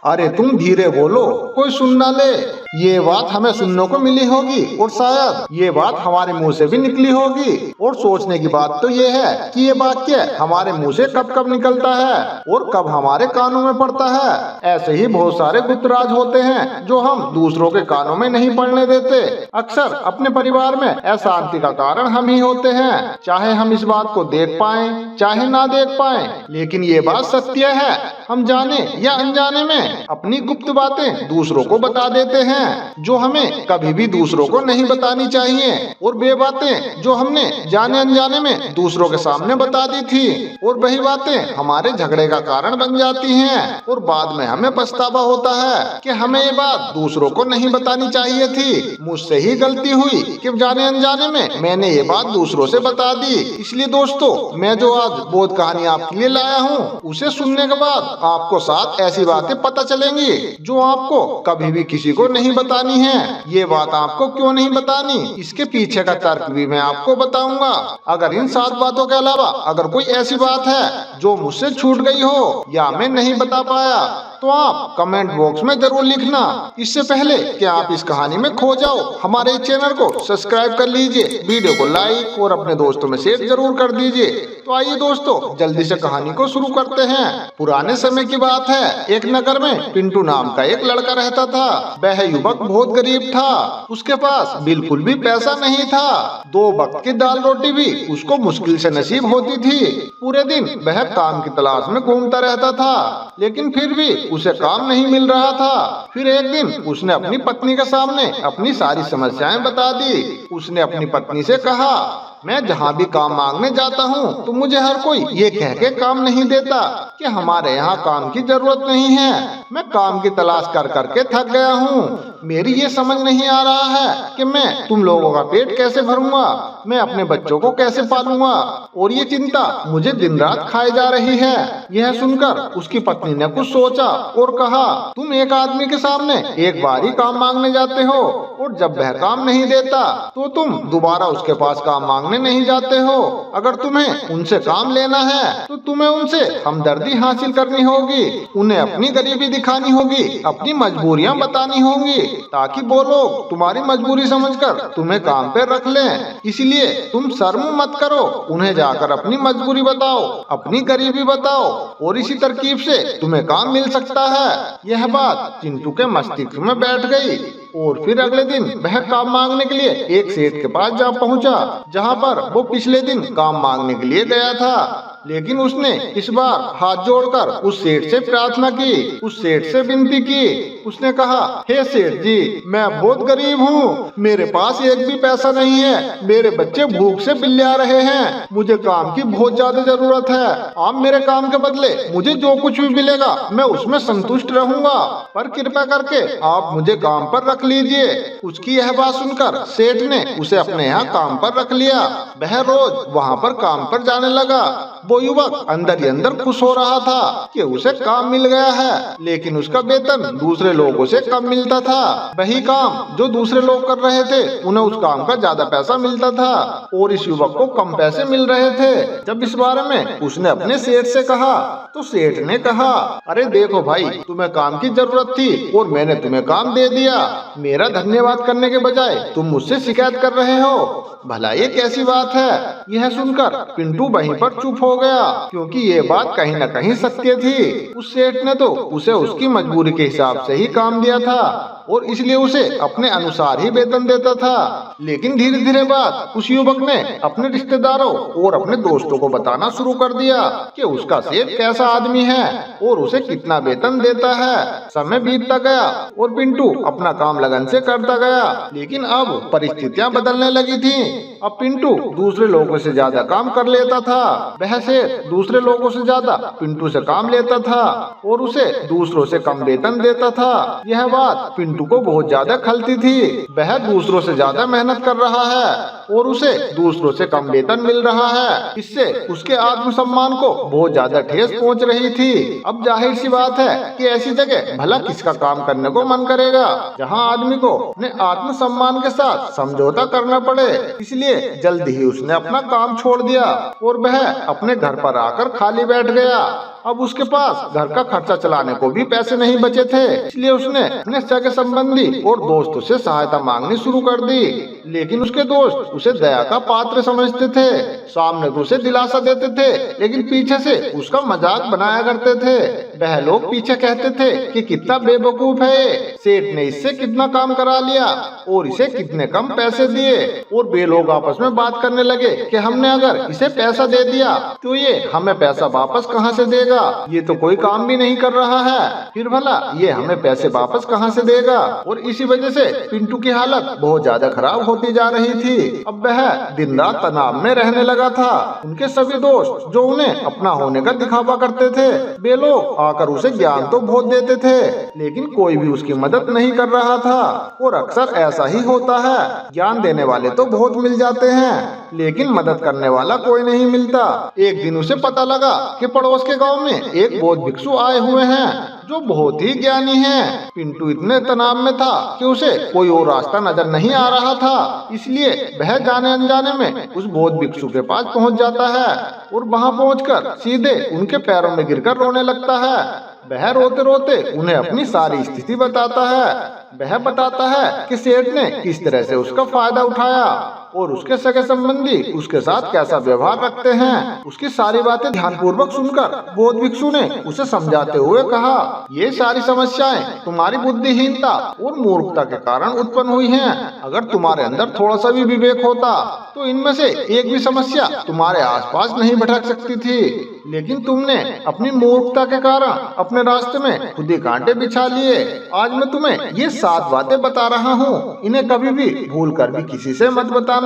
अरे तुम धीरे बोलो, कोई सुन ना ले। ये बात हमें सुनने को मिली होगी और शायद ये बात हमारे मुंह से भी निकली होगी। और सोचने की बात तो ये है कि ये वाक्य हमारे मुंह से कब कब निकलता है और कब हमारे कानों में पड़ता है। ऐसे ही बहुत सारे गुप्त राज होते हैं जो हम दूसरों के कानों में नहीं पड़ने देते। अक्सर अपने परिवार में अशांति का कारण हम ही होते हैं, चाहे हम इस बात को देख पाए चाहे ना देख पाए। लेकिन ये बात सत्य है, हम जाने या अनजाने में अपनी गुप्त बातें दूसरों को बता देते हैं जो हमें कभी भी दूसरों को नहीं बतानी चाहिए। और वे बातें जो हमने जाने अनजाने में दूसरों के सामने बता दी थी, और वही बातें हमारे झगड़े का कारण बन जाती हैं। और बाद में हमें पछतावा होता है कि हमें ये बात दूसरों को नहीं बतानी चाहिए थी। मुझसे ही गलती हुई कि जाने अनजाने में मैंने ये बात दूसरों से बता दी। इसलिए दोस्तों, मैं जो आज बोध कहानी आपके लिए लाया हूँ, उसे सुनने के बाद आपको 7 ऐसी बातें पता चलेंगी जो आपको कभी भी किसी को नहीं बतानी है। ये बात आपको क्यों नहीं बतानी, इसके पीछे का तर्क भी मैं आपको बताऊंगा। अगर इन 7 बातों के अलावा अगर कोई ऐसी बात है जो मुझसे छूट गई हो या मैं नहीं बता पाया, तो आप कमेंट बॉक्स में जरूर लिखना। इससे पहले कि आप इस कहानी में खो जाओ, हमारे चैनल को सब्सक्राइब कर लीजिए, वीडियो को लाइक और अपने दोस्तों में शेयर जरूर कर दीजिए। तो आइए दोस्तों, जल्दी से कहानी को शुरू करते हैं। पुराने समय की बात है, एक नगर में पिंटू नाम का एक लड़का रहता था। वह युवक बहुत गरीब था, उसके पास बिल्कुल भी पैसा नहीं था। 2 वक्त की दाल रोटी भी उसको मुश्किल से नसीब होती थी। पूरे दिन वह काम की तलाश में घूमता रहता था, लेकिन फिर भी उसे काम नहीं मिल रहा था। फिर एक दिन उसने अपनी पत्नी के सामने अपनी सारी समस्याएं बता दी। उसने अपनी पत्नी से कहा, मैं जहाँ भी काम मांगने जाता हूँ तो मुझे हर कोई ये कह के काम नहीं देता कि हमारे यहाँ काम की जरूरत नहीं है। मैं काम की तलाश कर करके थक गया हूँ। मेरी ये समझ नहीं आ रहा है कि मैं तुम लोगों का पेट कैसे भरूंगा, मैं अपने बच्चों को कैसे पालूंगा, और ये चिंता मुझे दिन रात खाए जा रही है। यह सुनकर उसकी पत्नी ने कुछ सोचा और कहा, तुम एक आदमी के सामने एक बार ही काम मांगने जाते हो, और जब वह काम नहीं देता तो तुम दोबारा उसके पास काम मांगने नहीं जाते हो। अगर तुम्हें उनसे काम लेना है तो तुम्हें उनसे हमदर्दी हासिल करनी होगी, उन्हें अपनी गरीबी दिखानी होगी, अपनी मजबूरियां बतानी होंगी, ताकि वो लोग तुम्हारी मजबूरी समझकर तुम्हें काम पे रख लें। इसलिए तुम शर्म मत करो, उन्हें जाकर अपनी मजबूरी बताओ, अपनी गरीबी बताओ, और इसी तरकीब से तुम्हें काम मिल सकता है। यह बात चिंटू के मस्तिष्क में बैठ गई, और फिर अगले दिन वह काम मांगने के लिए एक सेठ के पास जा पहुंचा, जहां पर वो पिछले दिन काम मांगने के लिए गया था। लेकिन उसने इस बार हाथ जोड़कर उस सेठ से प्रार्थना की, उस सेठ से विनती की। उसने कहा, हे सेठ जी, मैं बहुत गरीब हूँ, मेरे पास एक भी पैसा नहीं है, मेरे बच्चे भूख से बिल्लिया रहे हैं, मुझे काम की बहुत ज्यादा जरूरत है। आप मेरे काम के बदले मुझे जो कुछ भी मिलेगा मैं उसमें संतुष्ट रहूंगा, पर कृपया करके आप मुझे काम पर रख लीजिए। उसकी यह बात सुनकर सेठ ने उसे अपने यहाँ काम पर रख लिया। वह रोज वहाँ पर काम पर जाने लगा। वो युवक अंदर ही अंदर खुश हो रहा था कि उसे काम मिल गया है, लेकिन उसका वेतन दूसरे लोगों से कम मिलता था। वही काम जो दूसरे लोग कर रहे थे, उन्हें उस काम का ज्यादा पैसा मिलता था, और इस युवक को कम पैसे मिल रहे थे। जब इस बारे में उसने अपने सेठ से कहा, तो सेठ ने कहा, अरे देखो भाई, तुम्हें काम की जरूरत थी और मैंने तुम्हें काम दे दिया, मेरा धन्यवाद करने के बजाय तुम मुझसे शिकायत कर रहे हो, भला ये कैसी बात है। यह सुनकर पिंटू वहीं पर चुप हो गया, क्योंकि ये बात कहीं न कहीं सत्य थी। उस सेठ ने तो उसे उसकी मजबूरी के हिसाब से ही काम दिया था, और इसलिए उसे अपने अनुसार ही वेतन देता था। लेकिन धीरे धीरे बात उस युवक ने अपने रिश्तेदारों और अपने दोस्तों को बताना शुरू कर दिया कि उसका सेठ कैसा आदमी है और उसे कितना वेतन देता है। समय बीतता गया और पिंटू अपना काम लगन से करता गया, लेकिन अब परिस्थितियां बदलने लगी थी। अब पिंटू दूसरे लोगों से ज्यादा काम कर लेता था। वह सेठ दूसरे लोगों से ज्यादा पिंटू से काम लेता था और उसे दूसरों से कम वेतन देता था। यह बात पिंटू को बहुत ज्यादा खलती थी। वह दूसरों से ज्यादा मेहनत कर रहा है और उसे दूसरों से कम वेतन मिल रहा है। इससे उसके आत्मसम्मान को बहुत ज्यादा ठेस पहुंच रही थी। अब जाहिर सी बात है कि ऐसी जगह भला किसका काम करने को मन करेगा, जहां आदमी को अपने आत्मसम्मान के साथ समझौता करना पड़े। इसलिए जल्द ही उसने अपना काम छोड़ दिया और वह अपने घर पर आकर खाली बैठ गया। अब उसके पास घर का खर्चा चलाने को भी पैसे नहीं बचे थे, इसलिए उसने अपने सगे संबंधी और दोस्तों से सहायता मांगनी शुरू कर दी। लेकिन उसके दोस्त उसे दया का पात्र समझते थे। सामने तो उसे दिलासा देते थे, लेकिन पीछे से उसका मजाक बनाया करते थे। वह लोग पीछे कहते थे कि कितना बेवकूफ है, सेठ ने इससे कितना काम करा लिया और इसे कितने कम पैसे दिए। और वे लोग आपस में बात करने लगे कि हमने अगर इसे पैसा दे दिया तो ये हमें पैसा वापस कहाँ से देगा, ये तो कोई काम भी नहीं कर रहा है, फिर भला ये हमें पैसे वापस कहाँ से देगा। और इसी वजह से पिंटू की हालत बहुत ज्यादा खराब होती जा रही थी। अब वह दिन रात तनाव में रहने लगा था। उनके सभी दोस्त जो उन्हें अपना होने का दिखावा करते थे, वे लोग आकर उसे ज्ञान तो बहुत देते थे, लेकिन कोई भी उसकी मदद नहीं कर रहा था। और अक्सर ऐसा ही होता है, ज्ञान देने वाले तो बहुत मिल जाते हैं, लेकिन मदद करने वाला कोई नहीं मिलता। एक दिन उसे पता लगा कि पड़ोस के गांव में एक बौद्ध भिक्षु आए हुए हैं जो बहुत ही ज्ञानी हैं। पिंटू इतने तनाव में था कि उसे कोई और रास्ता नजर नहीं आ रहा था, इसलिए वह जाने अनजाने में उस बौद्ध भिक्षु के पास पहुंच जाता है और वहां पहुंचकर सीधे उनके पैरों में गिरकर रोने लगता है। वह रोते रोते उन्हें अपनी सारी स्थिति बताता है। वह बताता है कि सेठ ने किस तरह से उसका फायदा उठाया और उसके सगे संबंधी उसके साथ कैसा व्यवहार रखते हैं। उसकी सारी बातें ध्यानपूर्वक सुनकर बौद्ध भिक्षु ने उसे समझाते हुए कहा, ये सारी समस्याएं तुम्हारी बुद्धिहीनता और मूर्खता के कारण उत्पन्न हुई हैं। अगर तुम्हारे अंदर थोड़ा सा भी विवेक होता तो इनमें से एक भी समस्या तुम्हारे आसपास नहीं भटक सकती थी, लेकिन तुमने अपनी मूर्खता के कारण अपने रास्ते में खुद ही कांटे बिछा लिए। आज मैं तुम्हें ये 7 बातें बता रहा हूँ, इन्हें कभी भी भूल कर भी किसी से मत बताना।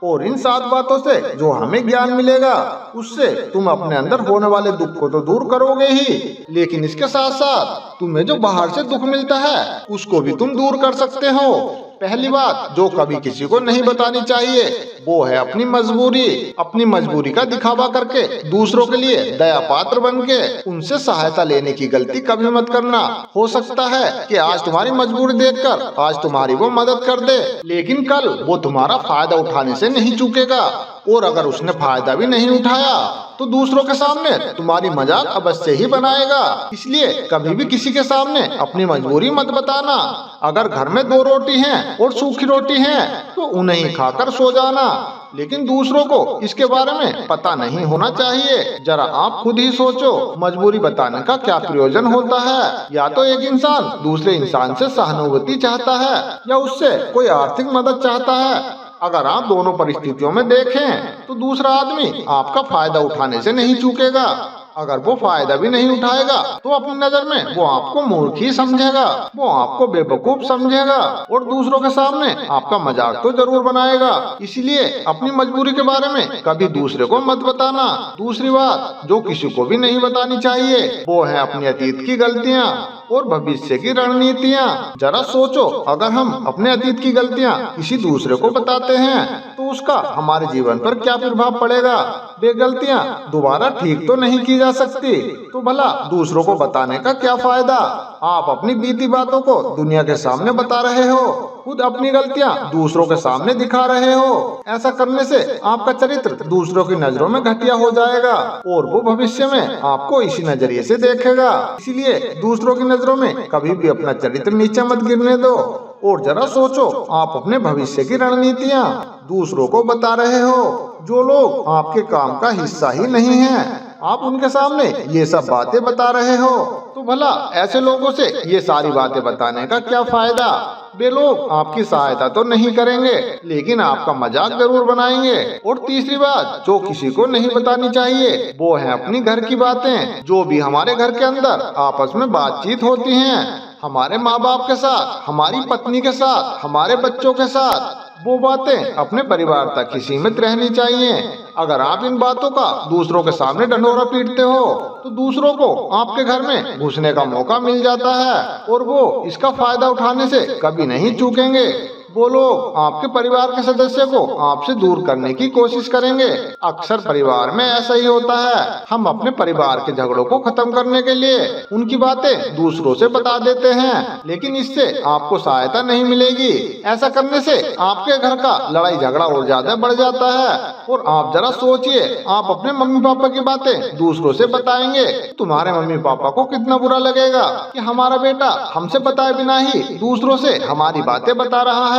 और इन 7 बातों से जो हमें ज्ञान मिलेगा उससे तुम अपने अंदर होने वाले दुख को तो दूर करोगे ही, लेकिन इसके साथ साथ तुम्हें जो बाहर से दुख मिलता है उसको भी तुम दूर कर सकते हो। पहली बात जो कभी किसी को नहीं बतानी चाहिए वो है अपनी मजबूरी। अपनी मजबूरी का दिखावा करके दूसरों के लिए दया पात्र बन के उनसे सहायता लेने की गलती कभी मत करना। हो सकता है कि आज तुम्हारी मजबूरी देखकर आज तुम्हारी वो मदद कर दे, लेकिन कल वो तुम्हारा फायदा उठाने से नहीं चूकेगा, और अगर उसने फायदा भी नहीं उठाया तो दूसरों के सामने तुम्हारी मजाक अवश्य ही बनाएगा। इसलिए कभी भी किसी के सामने अपनी मजबूरी मत बताना। अगर घर में 2 रोटी हैं और सूखी रोटी है तो उन्हें ही खाकर सो जाना, लेकिन दूसरों को इसके बारे में पता नहीं होना चाहिए। जरा आप खुद ही सोचो, मजबूरी बताने का क्या प्रयोजन होता है? या तो एक इंसान दूसरे इंसान से सहानुभूति चाहता है या उससे कोई आर्थिक मदद चाहता है। अगर आप दोनों परिस्थितियों में देखें तो दूसरा आदमी आपका फायदा उठाने से नहीं चूकेगा। अगर वो फायदा भी नहीं उठाएगा तो अपनी नजर में वो आपको मूर्ख ही समझेगा, वो आपको बेवकूफ समझेगा और दूसरों के सामने आपका मजाक तो जरूर बनाएगा। इसलिए अपनी मजबूरी के बारे में कभी दूसरे को मत बताना। दूसरी बात जो किसी को भी नहीं बतानी चाहिए वो है अपनी अतीत की गलतियाँ और भविष्य की रणनीतियाँ। जरा सोचो, अगर हम अपने अतीत की गलतियाँ किसी दूसरे को बताते हैं तो उसका हमारे जीवन पर क्या प्रभाव पड़ेगा? वे गलतियाँ दोबारा ठीक तो नहीं की जा सकती, तो भला दूसरों को बताने का क्या फायदा? आप अपनी बीती बातों को दुनिया के सामने बता रहे हो, खुद अपनी गलतियाँ दूसरों के सामने दिखा रहे हो। ऐसा करने से आपका चरित्र दूसरों की नजरों में घटिया हो जाएगा और वो भविष्य में आपको इसी नजरिए से देखेगा। इसलिए दूसरों की नजरों में कभी भी अपना चरित्र नीचे मत गिरने दो। और जरा सोचो, आप अपने भविष्य की रणनीतियाँ दूसरों को बता रहे हो। जो लोग आपके काम का हिस्सा ही नहीं है, आप उनके सामने ये सब बातें बता रहे हो, तो भला ऐसे लोगों से ये सारी बातें बताने का क्या फायदा? वे लोग आपकी सहायता तो नहीं करेंगे, लेकिन आपका मजाक जरूर बनाएंगे। और तीसरी बात जो किसी को नहीं बतानी चाहिए वो है अपनी घर की बातें। जो भी हमारे घर के अंदर आपस में बातचीत होती हैं, हमारे माँ बाप के साथ, हमारी पत्नी के साथ, हमारे बच्चों के साथ, वो बातें अपने परिवार तक ही सीमित रहनी चाहिए। अगर आप इन बातों का दूसरों के सामने ढंढोरा पीटते हो तो दूसरों को आपके घर में घुसने का मौका मिल जाता है और वो इसका फायदा उठाने से कभी नहीं चूकेंगे। वो लोग आपके परिवार के सदस्य को आपसे दूर करने की कोशिश करेंगे। अक्सर परिवार में ऐसा ही होता है। हम अपने परिवार के झगड़ों को खत्म करने के लिए उनकी बातें दूसरों से बता देते हैं, लेकिन इससे आपको सहायता नहीं मिलेगी। ऐसा करने से आपके घर का लड़ाई झगड़ा और ज्यादा बढ़ जाता है। और आप जरा सोचिए, आप अपने मम्मी पापा की बातें दूसरों से बताएंगे, तुम्हारे मम्मी पापा को कितना बुरा लगेगा कि हमारा बेटा हमसे बताए बिना ही दूसरों से हमारी बातें बता रहा है।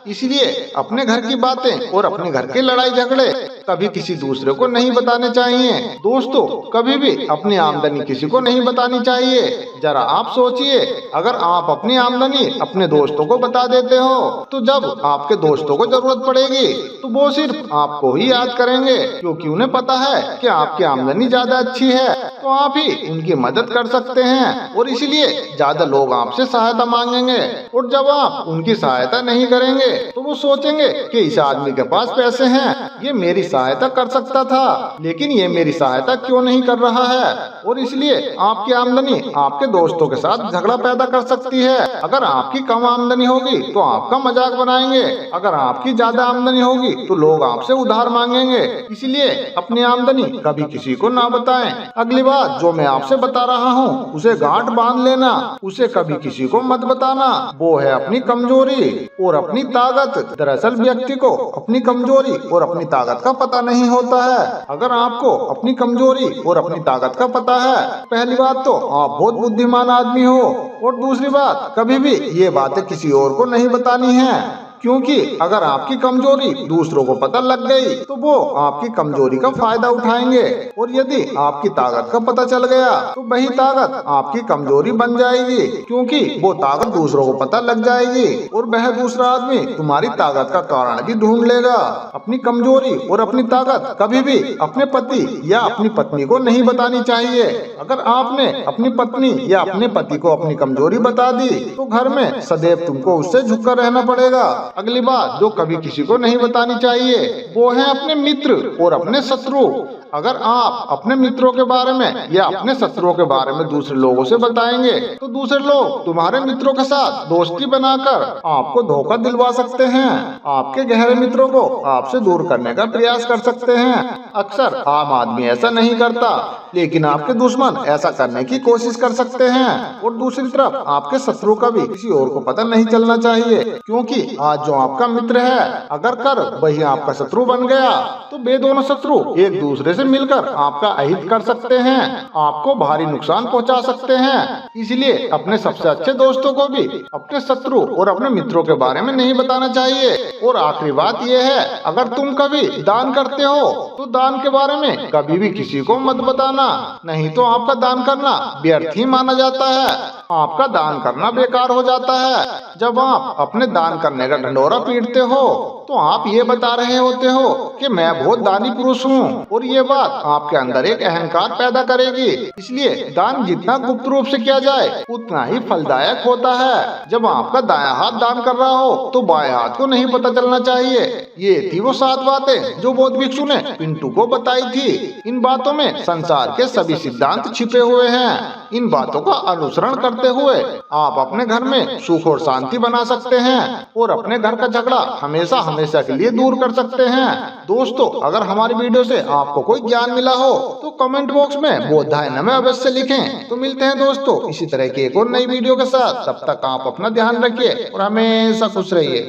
इसलिए अपने घर की बातें और अपने घर के लड़ाई झगड़े कभी किसी दूसरे को नहीं बताने चाहिए। दोस्तों, कभी भी अपनी आमदनी किसी को नहीं बतानी चाहिए। जरा आप सोचिए, अगर आप अपनी आमदनी अपने दोस्तों को बता देते हो तो जब आपके दोस्तों को जरूरत पड़ेगी तो वो सिर्फ आपको ही याद करेंगे, क्योंकि उन्हें पता है कि आपकी आमदनी ज्यादा अच्छी है तो आप ही उनकी मदद कर सकते हैं और इसलिए ज्यादा लोग आपसे सहायता मांगेंगे। और जब आप उनकी सहायता नहीं करेंगे तो वो सोचेंगे कि इस आदमी के पास पैसे हैं, ये मेरी सहायता कर सकता था, लेकिन ये मेरी सहायता क्यों नहीं कर रहा है। और इसलिए आपकी आमदनी आपके दोस्तों के साथ झगड़ा पैदा कर सकती है। अगर आपकी कम आमदनी होगी तो आपका मजाक बनाएंगे, अगर आपकी ज्यादा आमदनी होगी तो लोग आपसे उधार मांगेंगे। इसलिए अपनी आमदनी कभी किसी को ना बताएं। अगली बात जो मैं आपसे बता रहा हूँ उसे गांठ बांध लेना, उसे कभी किसी को मत बताना। वो है अपनी कमजोरी और अपनी ताकत। दरअसल व्यक्ति को अपनी कमजोरी और अपनी ताकत का पता नहीं होता है। अगर आपको अपनी कमजोरी और अपनी ताकत का पता है, पहली बात तो आप बहुत बुद्धिमान आदमी हो, और दूसरी बात कभी भी ये बातें किसी और को नहीं बतानी है, क्योंकि अगर आपकी कमजोरी दूसरों को पता लग गई तो वो आपकी कमजोरी का फायदा उठाएंगे, और यदि आपकी ताकत का पता चल गया तो वही ताकत आपकी कमजोरी बन जाएगी, क्योंकि वो ताकत दूसरों को पता लग जाएगी और वह दूसरा आदमी तुम्हारी ताकत का कारण भी ढूंढ लेगा। अपनी कमजोरी और अपनी ताकत कभी भी अपने पति या अपनी पत्नी को नहीं बतानी चाहिए। अगर आपने अपनी पत्नी या अपने पति को अपनी कमजोरी बता दी तो घर में सदैव तुमको उससे झुककर रहना पड़ेगा। अगली बात जो कभी किसी को नहीं बतानी चाहिए वो है अपने मित्र और अपने शत्रु। अगर आप अपने मित्रों के बारे में या अपने शत्रुओं के बारे में दूसरे लोगों से बताएंगे तो दूसरे लोग तुम्हारे मित्रों के साथ दोस्ती बनाकर आपको धोखा दिलवा सकते हैं, आपके गहरे मित्रों को आपसे दूर करने का प्रयास कर सकते हैं। अक्सर आम आदमी ऐसा नहीं करता, लेकिन आपके दुश्मन ऐसा करने की कोशिश कर सकते हैं। और दूसरी तरफ आपके शत्रु का भी किसी और को पता नहीं चलना चाहिए, क्योंकि आज जो आपका मित्र है अगर कर वही आपका शत्रु बन गया तो वे दोनों शत्रु एक दूसरे से मिलकर आपका अहित कर सकते हैं, आपको भारी नुकसान पहुंचा सकते हैं। इसलिए अपने सबसे अच्छे दोस्तों को भी अपने शत्रु और अपने मित्रों के बारे में नहीं बताना चाहिए। और आखिरी बात यह है, अगर तुम कभी दान करते हो तो दान के बारे में कभी भी किसी को मत बताना, नहीं तो आपका दान करना व्यर्थ ही माना जाता है, आपका दान करना बेकार हो जाता है। जब आप अपने दान करने का ढंढोरा पीटते हो तो आप ये बता रहे होते हो कि मैं बहुत दानी पुरुष हूँ, और ये बात आपके अंदर एक अहंकार पैदा करेगी। इसलिए दान जितना गुप्त रूप से किया जाए उतना ही फलदायक होता है। जब आपका दायां हाथ दान कर रहा हो तो बाएं हाथ को नहीं पता चलना चाहिए। ये थी वो 7 बातें जो बौद्ध भिक्षु ने पिंटू को बताई थी। इन बातों में संसार के सभी सिद्धांत छिपे हुए हैं। इन बातों का अनुसरण करते हुए आप अपने घर में सुख और शांति बना सकते हैं और अपने घर का झगड़ा हमेशा हमेशा के लिए दूर कर सकते हैं। दोस्तों, अगर हमारी वीडियो से आपको कोई ज्ञान मिला हो तो कमेंट बॉक्स में बोधाय नमः अवश्य लिखें। तो मिलते हैं दोस्तों इसी तरह की एक और नई वीडियो के साथ। तब तक आप अपना ध्यान रखिए और हमेशा खुश रहिए।